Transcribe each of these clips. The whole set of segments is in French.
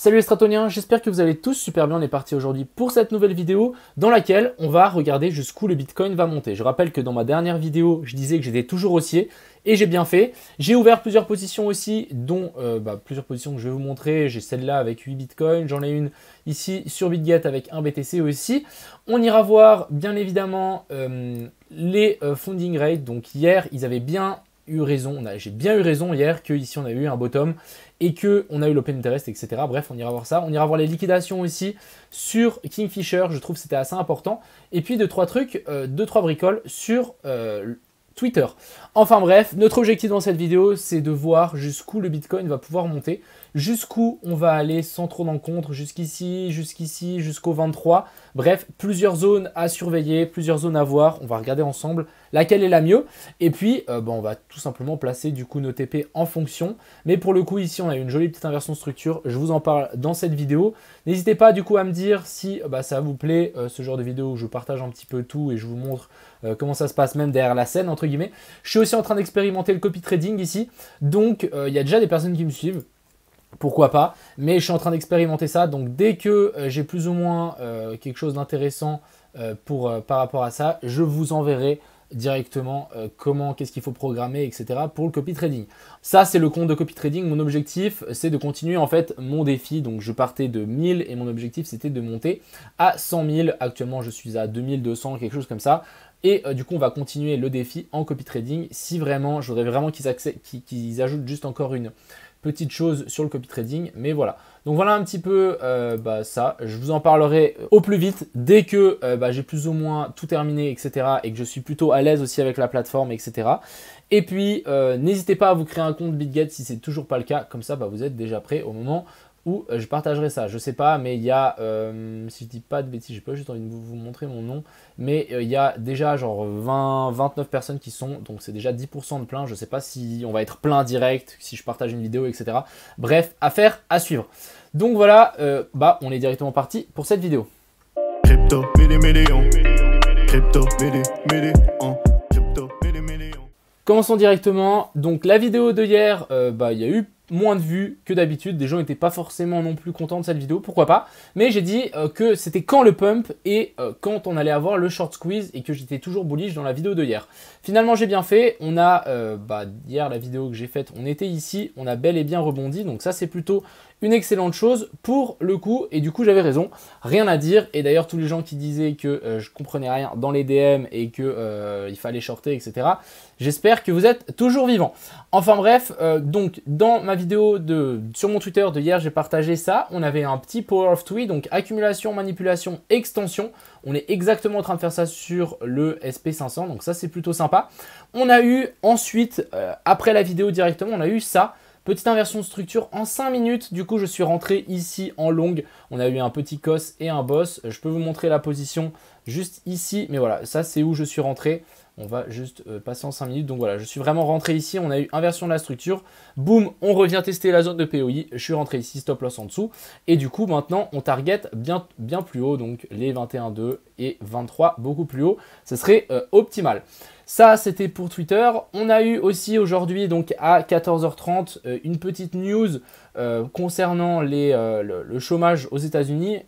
Salut les stratoniens, j'espère que vous allez tous super bien. On est parti aujourd'hui pour cette nouvelle vidéo dans laquelle on va regarder jusqu'où le Bitcoin va monter. Je rappelle que dans ma dernière vidéo, je disais que j'étais toujours haussier et j'ai bien fait. J'ai ouvert plusieurs positions aussi, dont plusieurs positions que je vais vous montrer. J'ai celle-là avec 8 Bitcoins, j'en ai une ici sur BitGet avec un BTC aussi. On ira voir bien évidemment les funding rates. Donc hier, ils avaient bien eu raison, j'ai bien eu raison hier qu'ici on a eu un bottom et qu'on a eu l'open interest, etc. Bref, on ira voir ça. On ira voir les liquidations aussi sur Kingfisher, je trouve que c'était assez important. Et puis deux, trois trucs, deux, trois bricoles sur Twitter. Enfin bref, notre objectif dans cette vidéo, c'est de voir jusqu'où le Bitcoin va pouvoir monter, jusqu'où on va aller sans trop d'encontres, jusqu'ici, jusqu'au 23. Bref, plusieurs zones à surveiller, plusieurs zones à voir. On va regarder ensemble laquelle est la mieux. Et puis, on va tout simplement placer du coup nos TP en fonction. Mais pour le coup, ici, on a une jolie petite inversion de structure. Je vous en parle dans cette vidéo. N'hésitez pas du coup à me dire si ça vous plaît, ce genre de vidéo où je partage un petit peu tout et je vous montre comment ça se passe même derrière la scène, entre guillemets. Je suis aussi en train d'expérimenter le copy trading ici. Donc, il y a déjà des personnes qui me suivent. Pourquoi pas, mais je suis en train d'expérimenter ça, donc dès que j'ai plus ou moins quelque chose d'intéressant par rapport à ça, je vous enverrai directement qu'est-ce qu'il faut programmer, etc. pour le copy trading. Ça, c'est le compte de copy trading. Mon objectif, c'est de continuer en fait mon défi. Donc, je partais de 1000 et mon objectif, c'était de monter à 100 000. Actuellement, je suis à 2200, quelque chose comme ça. Et du coup, on va continuer le défi en copy trading. Si vraiment, je voudrais vraiment qu'ils ajoutent juste encore une petite chose sur le copy trading, mais voilà. Donc voilà un petit peu ça. Je vous en parlerai au plus vite dès que j'ai plus ou moins tout terminé, etc. et que je suis plutôt à l'aise aussi avec la plateforme, etc. Et puis, n'hésitez pas à vous créer un compte BitGet si c'est toujours pas le cas. Comme ça, vous êtes déjà prêt au moment où je partagerai ça. Je sais pas, mais il y a, si je dis pas de bêtises, j'ai pas juste envie de vous montrer mon nom, mais il y a déjà genre 29 personnes qui sont, donc c'est déjà 10% de plein. Je sais pas si on va être plein direct, si je partage une vidéo, etc. Bref, affaire à suivre. Donc voilà, on est directement parti pour cette vidéo. Crypto, Commençons directement. Donc la vidéo de hier, il y a eu moins de vues que d'habitude. Des gens n'étaient pas forcément non plus contents de cette vidéo, pourquoi pas. Mais j'ai dit que c'était quand le pump et quand on allait avoir le short squeeze et que j'étais toujours bullish dans la vidéo de hier. Finalement, j'ai bien fait. On a, hier, la vidéo que j'ai faite, on était ici, on a bel et bien rebondi. Donc ça, c'est plutôt une excellente chose pour le coup. Et du coup, j'avais raison, rien à dire. Et d'ailleurs, tous les gens qui disaient que je comprenais rien dans les DM et que il fallait shorter, etc. J'espère que vous êtes toujours vivants. Enfin bref, donc dans ma vidéo sur mon Twitter de hier, j'ai partagé ça. On avait un petit Power of Tweet, donc accumulation, manipulation, extension. On est exactement en train de faire ça sur le SP500, donc ça c'est plutôt sympa. On a eu ensuite, après la vidéo directement, on a eu ça. Petite inversion de structure en 5 minutes. Du coup, je suis rentré ici en longue. On a eu un petit cos et un boss. Je peux vous montrer la position juste ici. Mais voilà, ça c'est où je suis rentré. On va juste passer en 5 minutes. Donc voilà, je suis vraiment rentré ici. On a eu inversion de la structure. Boum, on revient tester la zone de POI. Je suis rentré ici, stop loss en dessous. Et du coup, maintenant, on target bien plus haut. Donc les 21,2 et 23 beaucoup plus haut. Ce serait optimal. Ça, c'était pour Twitter. On a eu aussi aujourd'hui, donc à 14h30, une petite news concernant le chômage aux États-Unis.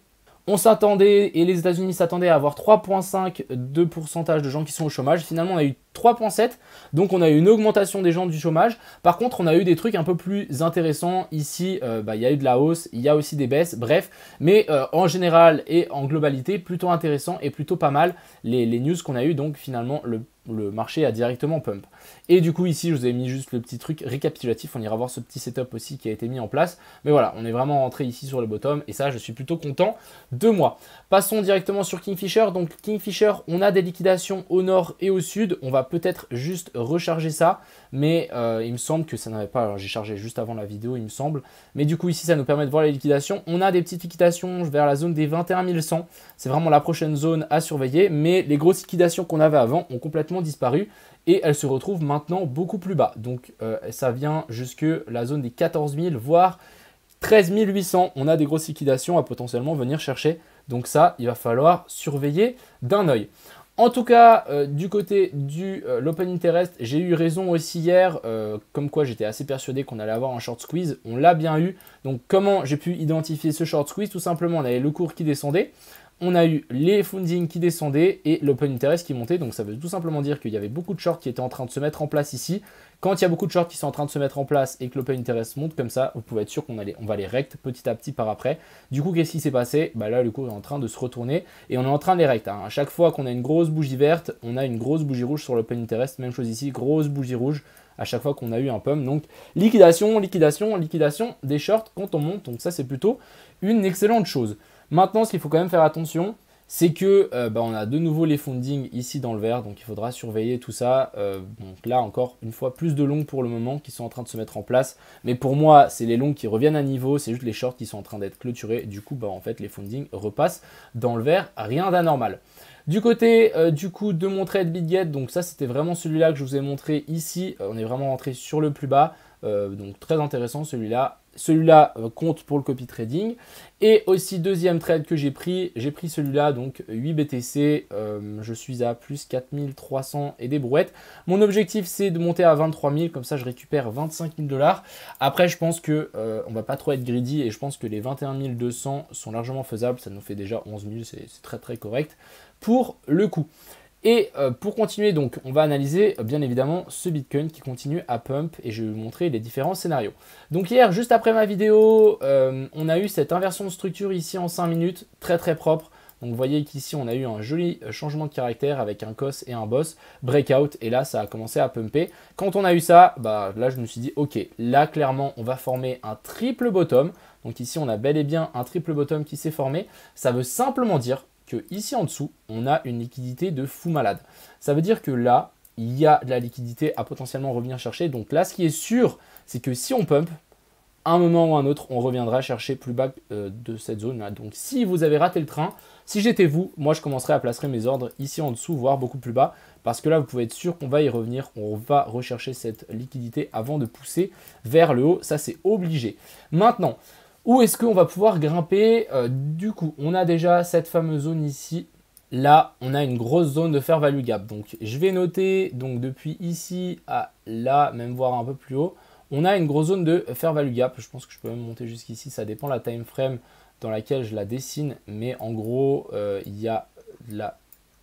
On s'attendait, et les États-Unis s'attendaient à avoir 3,5 de pourcentage de gens qui sont au chômage. Finalement, on a eu 3,7. Donc, on a eu une augmentation des gens du chômage. Par contre, on a eu des trucs un peu plus intéressants. Ici, il y a eu de la hausse, il y a aussi des baisses, bref. Mais en général et en globalité, plutôt intéressant et plutôt pas mal les news qu'on a eu. Donc, finalement, le marché a directement pump. Et du coup, ici, je vous ai mis juste le petit truc récapitulatif. On ira voir ce petit setup aussi qui a été mis en place. Mais voilà, on est vraiment rentré ici sur le bottom. Et ça, je suis plutôt content de moi. Passons directement sur Kingfisher. Donc, Kingfisher, on a des liquidations au nord et au sud. On va peut-être juste recharger ça. Mais il me semble que ça n'avait pas... Alors, j'ai chargé juste avant la vidéo, il me semble. Mais du coup, ici, ça nous permet de voir les liquidations. On a des petites liquidations vers la zone des 21 100. C'est vraiment la prochaine zone à surveiller. Mais les grosses liquidations qu'on avait avant ont complètement disparu. Et elle se retrouve maintenant beaucoup plus bas. Donc ça vient jusque la zone des 14 000, voire 13 800. On a des grosses liquidations à potentiellement venir chercher. Donc ça, il va falloir surveiller d'un œil. En tout cas, du côté du l'Open Interest, j'ai eu raison aussi hier, comme quoi j'étais assez persuadé qu'on allait avoir un short squeeze. On l'a bien eu. Donc comment j'ai pu identifier ce short squeeze? Tout simplement, on avait le cours qui descendait. On a eu les funding qui descendaient et l'open interest qui montait. Donc ça veut tout simplement dire qu'il y avait beaucoup de shorts qui étaient en train de se mettre en place ici. Quand il y a beaucoup de shorts qui sont en train de se mettre en place et que l'open interest monte comme ça, vous pouvez être sûr qu'on va les rect petit à petit par après. Du coup, qu'est-ce qui s'est passé? Bah là, le cours est en train de se retourner et on est en train de les rect. Hein. À chaque fois qu'on a une grosse bougie verte, on a une grosse bougie rouge sur l'open interest. Même chose ici, grosse bougie rouge à chaque fois qu'on a eu un pump. Donc liquidation, liquidation, liquidation des shorts quand on monte. Donc ça, c'est plutôt une excellente chose. Maintenant, ce qu'il faut quand même faire attention, c'est que on a de nouveau les funding ici dans le vert, donc il faudra surveiller tout ça. Donc là, encore une fois, plus de longs pour le moment qui sont en train de se mettre en place. Mais pour moi, c'est les longs qui reviennent à niveau, c'est juste les shorts qui sont en train d'être clôturés. Du coup, en fait, les funding repassent dans le vert, rien d'anormal. Du côté du coup de mon trade BitGet, donc ça c'était vraiment celui-là que je vous ai montré ici. On est vraiment rentré sur le plus bas, donc très intéressant celui-là. Celui-là compte pour le copy trading. Et aussi deuxième trade que j'ai pris celui-là, donc 8 BTC, je suis à plus 4300 et des brouettes. Mon objectif c'est de monter à 23 000, comme ça je récupère 25 000 $. Après je pense que on va pas trop être greedy et je pense que les 21 200 sont largement faisables, ça nous fait déjà 11 000, c'est très très correct pour le coup. Et pour continuer, donc, on va analyser bien évidemment ce Bitcoin qui continue à pump et je vais vous montrer les différents scénarios. Donc hier, juste après ma vidéo, on a eu cette inversion de structure ici en 5 minutes, très très propre. Donc vous voyez qu'ici, on a eu un joli changement de caractère avec un COS et un boss, breakout, et là, ça a commencé à pumper. Quand on a eu ça, là, je me suis dit, ok, là, clairement, on va former un triple bottom. Donc ici, on a bel et bien un triple bottom qui s'est formé. Ça veut simplement dire que ici en dessous, on a une liquidité de fou malade. Ça veut dire que là, il y a de la liquidité à potentiellement revenir chercher. Donc là, ce qui est sûr, c'est que si on pump, à un moment ou un autre, on reviendra chercher plus bas de cette zone-là. Donc si vous avez raté le train, si j'étais vous, moi je commencerais à placer mes ordres ici en dessous, voire beaucoup plus bas. Parce que là, vous pouvez être sûr qu'on va y revenir. On va rechercher cette liquidité avant de pousser vers le haut. Ça, c'est obligé. Maintenant, où est-ce qu'on va pouvoir grimper? Du coup, on a déjà cette fameuse zone ici. Là, on a une grosse zone de fair value gap. Donc, je vais noter, donc depuis ici à là, même voir un peu plus haut, on a une grosse zone de fair value gap. Je pense que je peux même monter jusqu'ici. Ça dépend de la time frame dans laquelle je la dessine. Mais en gros, il y a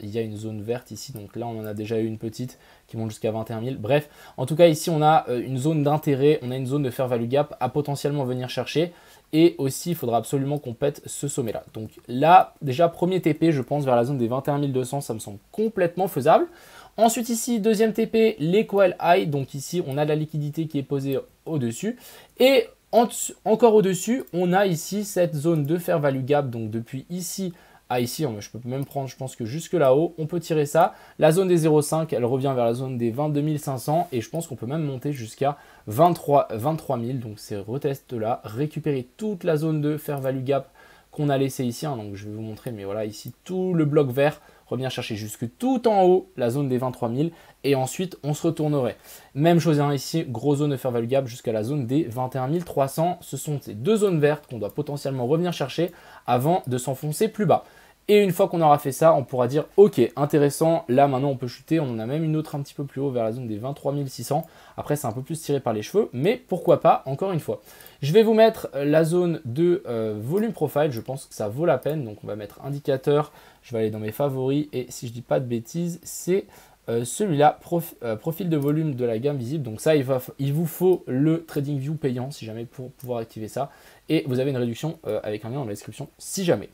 une zone verte ici. Donc là, on en a déjà eu une petite qui monte jusqu'à 21 000. Bref, en tout cas, ici, on a une zone d'intérêt. On a une zone de fair value gap à potentiellement venir chercher. Et aussi, il faudra absolument qu'on pète ce sommet-là. Donc là, déjà, premier TP, je pense, vers la zone des 21 200, ça me semble complètement faisable. Ensuite, ici, deuxième TP, l'Equal High. Donc ici, on a de la liquidité qui est posée au-dessus. Et encore au-dessus, on a ici cette zone de fair value gap. Donc depuis ici à ici, je peux même prendre, je pense que jusque là-haut, on peut tirer ça. La zone des 0,5, elle revient vers la zone des 22 500 et je pense qu'on peut même monter jusqu'à 23 000. Donc ces retestes-là, récupérer toute la zone de fair value gap qu'on a laissé ici. Hein. Donc je vais vous montrer, mais voilà, ici, tout le bloc vert, revenir chercher jusque tout en haut la zone des 23 000 et ensuite on se retournerait. Même chose hein, ici, grosse zone de fair value gap jusqu'à la zone des 21 300. Ce sont ces deux zones vertes qu'on doit potentiellement revenir chercher avant de s'enfoncer plus bas. Et une fois qu'on aura fait ça, on pourra dire ok, intéressant, là maintenant on peut chuter, on en a même une autre un petit peu plus haut vers la zone des 23 600. Après c'est un peu plus tiré par les cheveux, mais pourquoi pas, encore une fois. Je vais vous mettre la zone de volume profile, je pense que ça vaut la peine, donc on va mettre indicateur, je vais aller dans mes favoris et si je dis pas de bêtises, c'est celui-là, profil de volume de la gamme visible. Donc ça, il vous faut le TradingView payant si jamais pour pouvoir activer ça. Et vous avez une réduction avec un lien dans la description si jamais.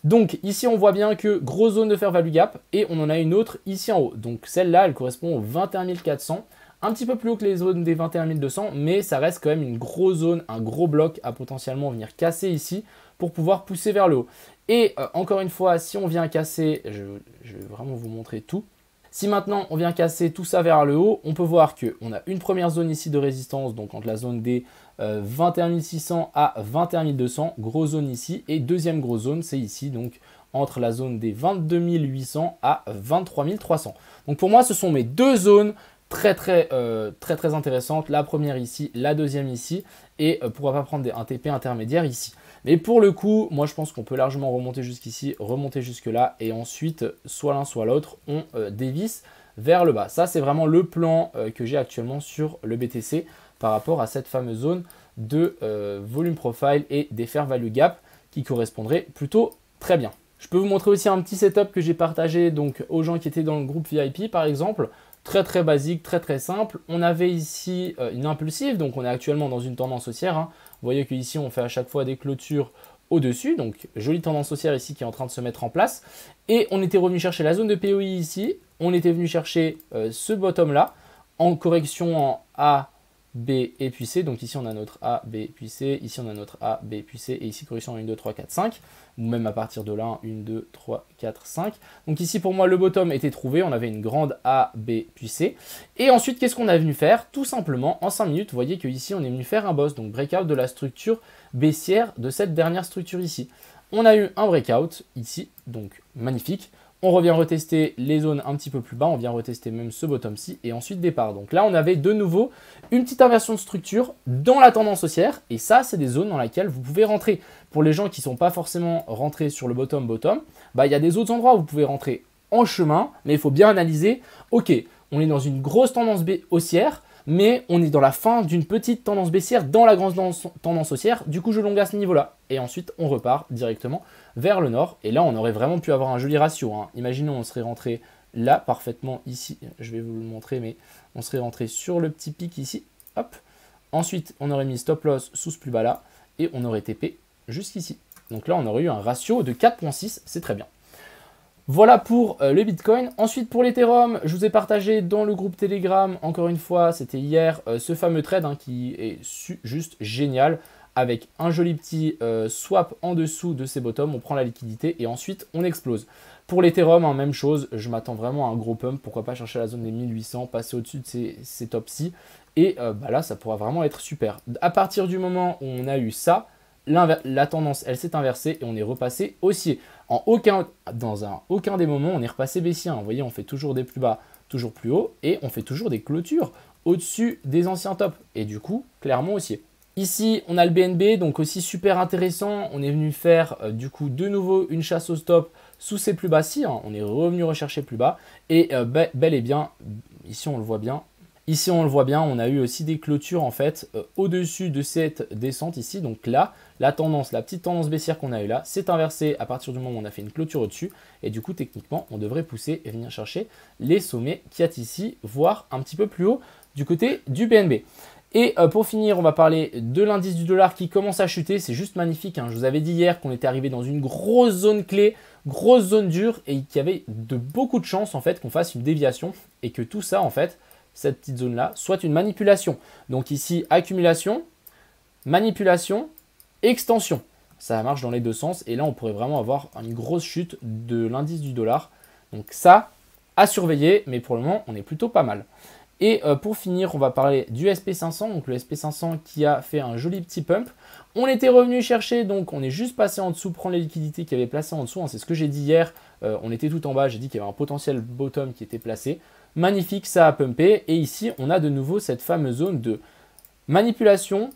Donc ici, on voit bien que grosse zone de fair value gap et on en a une autre ici en haut. Donc celle-là, elle correspond aux 21 400. Un petit peu plus haut que les zones des 21 200, mais ça reste quand même une grosse zone, un gros bloc à potentiellement venir casser ici pour pouvoir pousser vers le haut. Et encore une fois, si on vient casser, je vais vraiment vous montrer tout. Si maintenant on vient casser tout ça vers le haut, on peut voir qu'on a une première zone ici de résistance, donc entre la zone des 21 600 à 21 200, grosse zone ici, et deuxième grosse zone, c'est ici, donc entre la zone des 22 800 à 23 300. Donc pour moi, ce sont mes deux zones très intéressantes, la première ici, la deuxième ici, et pourquoi pas prendre un TP intermédiaire ici. Mais pour le coup, moi je pense qu'on peut largement remonter jusqu'ici, remonter jusque là, et ensuite, soit l'un soit l'autre, on dévisse vers le bas. Ça, c'est vraiment le plan que j'ai actuellement sur le BTC par rapport à cette fameuse zone de volume profile et des fair value gap qui correspondrait plutôt très bien. Je peux vous montrer aussi un petit setup que j'ai partagé donc aux gens qui étaient dans le groupe VIP par exemple. Très basique, très simple. On avait ici une impulsive, donc on est actuellement dans une tendance haussière. Hein. Vous voyez qu'ici on fait à chaque fois des clôtures au-dessus, donc jolie tendance haussière ici qui est en train de se mettre en place. Et on était revenu chercher la zone de POI ici, on était venu chercher ce bottom là, en correction en A, B et puis C. Donc ici on a notre A, B puis C, ici on a notre A, B puis C, et ici correction en 1, 2, 3, 4, 5, ou même à partir de là, 1, 2, 3, 4, 5. Donc ici pour moi le bottom était trouvé, on avait une grande A, B puis C. Et ensuite qu'est-ce qu'on a venu faire? Tout simplement en 5 minutes, vous voyez qu'ici on est venu faire un boss, donc breakout de la structure baissière de cette dernière structure ici. On a eu un breakout ici, donc magnifique. On revient retester les zones un petit peu plus bas, on vient retester même ce bottom-ci et ensuite départ. Donc là, on avait de nouveau une petite inversion de structure dans la tendance haussière et ça, c'est des zones dans lesquelles vous pouvez rentrer. Pour les gens qui ne sont pas forcément rentrés sur le bottom, il y a des autres endroits où vous pouvez rentrer en chemin, mais il faut bien analyser, ok, on est dans une grosse tendance haussière, mais on est dans la fin d'une petite tendance baissière dans la grande tendance haussière. Du coup, je longue à ce niveau-là. Et ensuite, on repart directement vers le nord. Et là, on aurait vraiment pu avoir un joli ratio. Hein. Imaginons, on serait rentré là, parfaitement ici. Je vais vous le montrer, mais on serait rentré sur le petit pic ici. Hop. Ensuite, on aurait mis stop loss sous ce plus bas là. Et on aurait TP jusqu'ici. Donc là, on aurait eu un ratio de 4,6. C'est très bien. Voilà pour le Bitcoin. Ensuite, pour l'Ethereum, je vous ai partagé dans le groupe Telegram, encore une fois, c'était hier, ce fameux trade hein, qui est juste génial, avec un joli petit swap en dessous de ces bottoms. On prend la liquidité et ensuite, on explose. Pour l'Ethereum, hein, même chose, je m'attends vraiment à un gros pump. Pourquoi pas chercher la zone des 1800, passer au-dessus de ces tops-ci. Et là, ça pourra vraiment être super. À partir du moment où on a eu ça, la tendance, elle s'est inversée et on est repassé haussier. Aucun des moments, on est repassé baissier. Vous voyez, on fait toujours des plus bas, toujours plus haut et on fait toujours des clôtures au-dessus des anciens tops. Et du coup, clairement haussier. Ici, on a le BNB, donc aussi super intéressant. On est venu faire du coup de nouveau une chasse au stop sous ces plus bas-ci. Hein. On est revenu rechercher plus bas. Et bel et bien, ici on le voit bien. Ici, on le voit bien, on a eu aussi des clôtures en fait au-dessus de cette descente ici. Donc là, la petite tendance baissière qu'on a eu là, s'est inversée à partir du moment où on a fait une clôture au-dessus. Et du coup, techniquement, on devrait pousser et venir chercher les sommets qu'il y a ici, voire un petit peu plus haut du côté du BNB. Et pour finir, on va parler de l'indice du dollar qui commence à chuter. C'est juste magnifique. Hein. Je vous avais dit hier qu'on était arrivé dans une grosse zone clé, grosse zone dure et qu'il y avait beaucoup de chances en fait qu'on fasse une déviation et que tout ça en fait, cette petite zone-là, soit une manipulation. Donc ici, accumulation, manipulation, extension. Ça marche dans les deux sens. Et là, on pourrait vraiment avoir une grosse chute de l'indice du dollar. Donc ça, à surveiller. Mais pour le moment, on est plutôt pas mal. Et pour finir, on va parler du SP500. Donc le SP500 qui a fait un joli petit pump. On était revenu chercher, donc on est juste passé en dessous, prendre les liquidités qu'il y avait placées en dessous. Hein, c'est ce que j'ai dit hier. On était tout en bas. J'ai dit qu'il y avait un potentiel bottom qui était placé. Magnifique, ça a pumpé. Et ici, on a de nouveau cette fameuse zone de manipulation,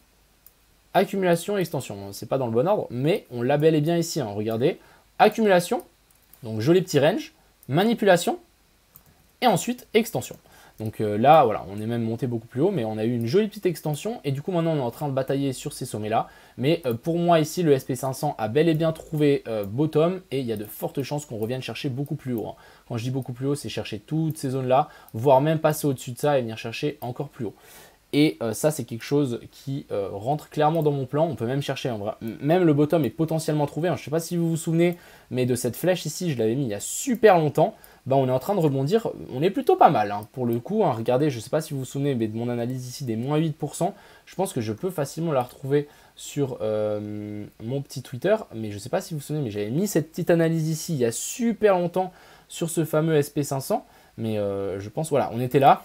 accumulation et extension. Ce n'est pas dans le bon ordre, mais on l'a bel et bien ici. Hein. Regardez, accumulation, donc joli petit range, manipulation et ensuite extension. Donc là, voilà, on est même monté beaucoup plus haut, mais on a eu une jolie petite extension. Et du coup, maintenant, on est en train de batailler sur ces sommets-là. Mais pour moi, ici, le SP500 a bel et bien trouvé bottom. Et il y a de fortes chances qu'on revienne chercher beaucoup plus haut. Hein. Quand je dis beaucoup plus haut, c'est chercher toutes ces zones-là, voire même passer au-dessus de ça et venir chercher encore plus haut. Et ça, c'est quelque chose qui rentre clairement dans mon plan. On peut même chercher, en vrai, même le bottom est potentiellement trouvé. Hein. Je ne sais pas si vous vous souvenez, mais de cette flèche ici, je l'avais mis il y a super longtemps. Bah, on est en train de rebondir, on est plutôt pas mal hein, pour le coup. Hein, regardez, je ne sais pas si vous vous souvenez mais de mon analyse ici des moins 8%. Je pense que je peux facilement la retrouver sur mon petit Twitter. Mais je ne sais pas si vous vous souvenez, mais j'avais mis cette petite analyse ici il y a super longtemps sur ce fameux SP500. Mais je pense, voilà, on était là.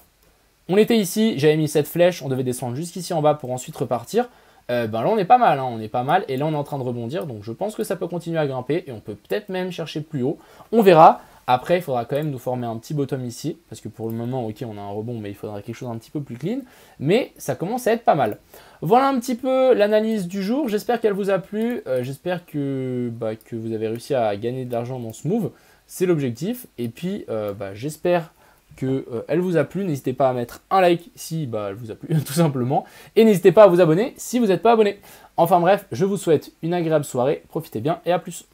On était ici, j'avais mis cette flèche, on devait descendre jusqu'ici en bas pour ensuite repartir. Ben là on est pas mal, hein, on est pas mal et là on est en train de rebondir donc je pense que ça peut continuer à grimper et on peut peut-être même chercher plus haut. On verra. Après, il faudra quand même nous former un petit bottom ici, parce que pour le moment, ok, on a un rebond, mais il faudra quelque chose un petit peu plus clean. Mais ça commence à être pas mal. Voilà un petit peu l'analyse du jour. J'espère qu'elle vous a plu. J'espère que vous avez réussi à gagner de l'argent dans ce move. C'est l'objectif. Et puis, j'espère qu'elle vous a plu. N'hésitez pas à mettre un like si elle vous a plu, tout simplement. Et n'hésitez pas à vous abonner si vous n'êtes pas abonné. Enfin bref, je vous souhaite une agréable soirée. Profitez bien et à plus.